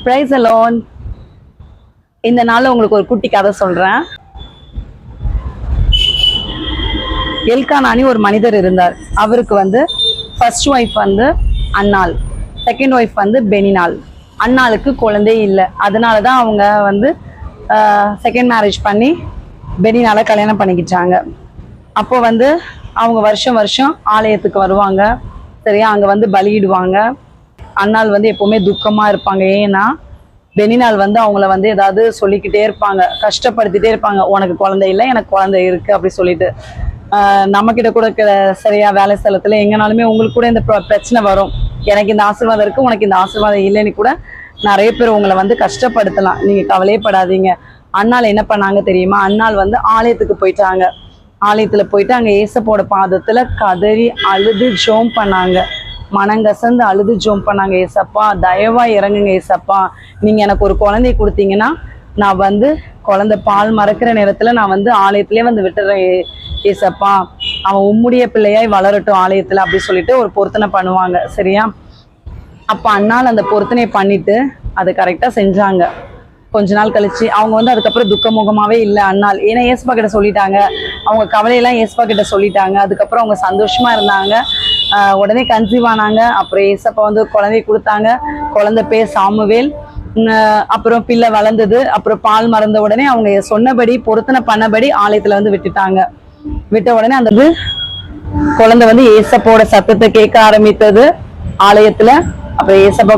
Price alone. இந்த நாள்ல உங்களுக்கு ஒரு குட்டி கதை சொல்றேன். எல்கானானி ஒரு மனிதர் இருந்தார். அவருக்கு ஃபர்ஸ்ட் ஒய்ஃப் அன்னாள், செகண்ட் ஒய்ஃப் பெனினாள். அன்னாளுக்கு குழந்தை இல்லை. அதனாலதான் அவங்க செகண்ட் மேரேஜ் பண்ணி பெனினால கல்யாணம் பண்ணிக்கிட்டாங்க. அப்போ அவங்க வருஷம் வருஷம் ஆலயத்துக்கு வருவாங்க. சரியா, அங்க பலியிடுவாங்க. அன்னாள் எப்பவுமே துக்கமா இருப்பாங்க. ஏன்னா பெனினாள் அவங்கள ஏதாவது சொல்லிக்கிட்டே இருப்பாங்க, கஷ்டப்படுத்திட்டே இருப்பாங்க. உனக்கு குழந்தை இல்லை, எனக்கு குழந்தை இருக்கு அப்படி சொல்லிட்டு. நம்ம கிட்ட கூட சரியா வேலை ஸ்தலத்துல எங்கனாலுமே உங்களுக்கு கூட இந்த பிரச்சனை வரும். எனக்கு இந்த ஆசீர்வாதம் இருக்கு, உனக்கு இந்த ஆசீர்வாதம் இல்லைன்னு கூட நிறைய பேர் உங்களை கஷ்டப்படுத்தலாம். நீங்க கவலையப்படாதீங்க. அன்னாள் என்ன பண்ணாங்க தெரியுமா? அன்னாள் ஆலயத்துக்கு போயிட்டாங்க. ஆலயத்துல போயிட்டு அங்க ஏசப்போட பாதத்துல கதறி அழுது ஜோம் பண்ணாங்க. மனங்கசந்து அழுது ஜோம் பண்ணாங்க. ஏசப்பா தயவா இறங்குங்க ஏசப்பா, நீங்க எனக்கு ஒரு குழந்தைய கொடுத்தீங்கன்னா நான் குழந்தை பால் மறக்கிற நேரத்துல நான் ஆலயத்திலே விட்டுறேன் ஏசப்பா, அவன் உம்முடைய பிள்ளையாய் வளரட்டும் ஆலயத்துல அப்படி சொல்லிட்டு ஒரு பொருத்தனை பண்ணுவாங்க. சரியா, அப்ப அன்னாள் அந்த பொருத்தனையை பண்ணிட்டு அதை கரெக்டா செஞ்சாங்க. கொஞ்ச நாள் கழிச்சு அவங்க அதுக்கப்புறம் துக்கமுகமாவே இல்லை அன்னாள். ஏன்னா ஏசப்பா கிட்ட சொல்லிட்டாங்க, அவங்க கவலையெல்லாம் ஏசப்பா கிட்ட சொல்லிட்டாங்க. அதுக்கப்புறம் அவங்க சந்தோஷமா இருந்தாங்க. உடனே கன்சீவ் ஆனாங்க. அப்புறம் ஏசப்பா குழந்தை கொடுத்தாங்க. குழந்தை பேர் சாமுவேல். அப்புறம் பிள்ளை வளர்ந்தது. அப்புறம் பால் மறந்த உடனே அவங்க சொன்னபடி பொருத்தனை பண்ணபடி ஆலயத்துல விட்டுட்டாங்க. விட்ட உடனே அந்த குழந்தை ஏசப்போட சத்தத்தை கேட்க ஆரம்பித்தது ஆலயத்துல. அப்புறம் ஏசப்பா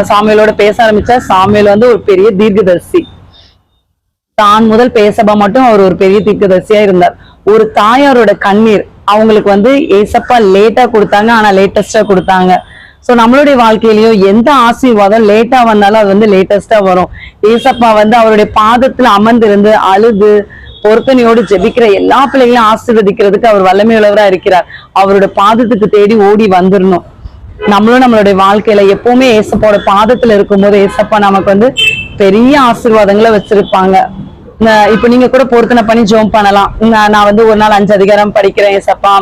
சாமுவேலோட பேச ஆரம்பிச்சா. சாமுவேல் ஒரு பெரிய தீர்க்கதரிசி. தான் முதல் பேசப்பா மட்டும் அவர் ஒரு பெரிய தீர்க்கதரிசியா இருந்தார். ஒரு தாயாரோட கண்ணீர் அவங்களுக்கு ஏசப்பா லேட்டா கொடுத்தாங்க, ஆனா லேட்டஸ்டா கொடுத்தாங்க. சோ நம்மளுடைய வாழ்க்கையிலயும் எந்த ஆசீர்வாதம் லேட்டா வந்தாலும் அது லேட்டஸ்டா வரும். ஏசப்பா அவருடைய பாதத்துல அமர்ந்திருந்து அழுது பொருத்தனையோடு ஜெபிக்கிற எல்லா பிள்ளைகளையும் ஆசீர்வதிக்கிறதுக்கு அவர் வல்லமையுள்ளவரா இருக்கிறார். அவருடைய பாதத்துக்கு தேடி ஓடி வந்துடணும். நம்மளும் நம்மளுடைய வாழ்க்கையில எப்பவுமே ஏசப்பாவோட பாதத்துல இருக்கும்போது ஏசப்பா நமக்கு பெரிய ஆசீர்வாதங்களை வச்சிருப்பாங்க. இப்ப நீங்க கூட பொருத்தனை பண்ணி ஜோம் பண்ணலாம். நான் ஒரு நாள் 5 அதிகாரம் படிக்கிறேன் ஏசப்பா,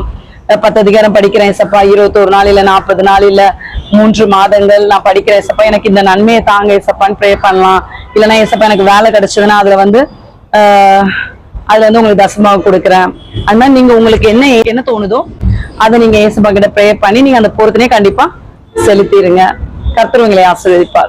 10 அதிகாரம் படிக்கிறேன் ஏசப்பா, 21 நாள் இல்ல 40 நாள் இல்ல 3 மாதங்கள் நான் படிக்கிறேன் ஏசப்பா, எனக்கு இந்த நன்மையை தாங்க ஏசப்பான்னு ப்ரே பண்ணலாம். இல்லைன்னா ஏசப்பா எனக்கு வேலை கிடைச்சதுன்னா அதுல உங்களுக்கு தசமாக கொடுக்குறேன். அது மாதிரி நீங்க உங்களுக்கு என்ன தோணுதோ அதை நீங்க ஏசப்பா கிட்ட ப்ரே பண்ணி நீங்க அந்த பொருத்தனையை கண்டிப்பா செலுத்திடுங்க. கர்த்தர் உங்களை ஆசீர்வதிப்பார்.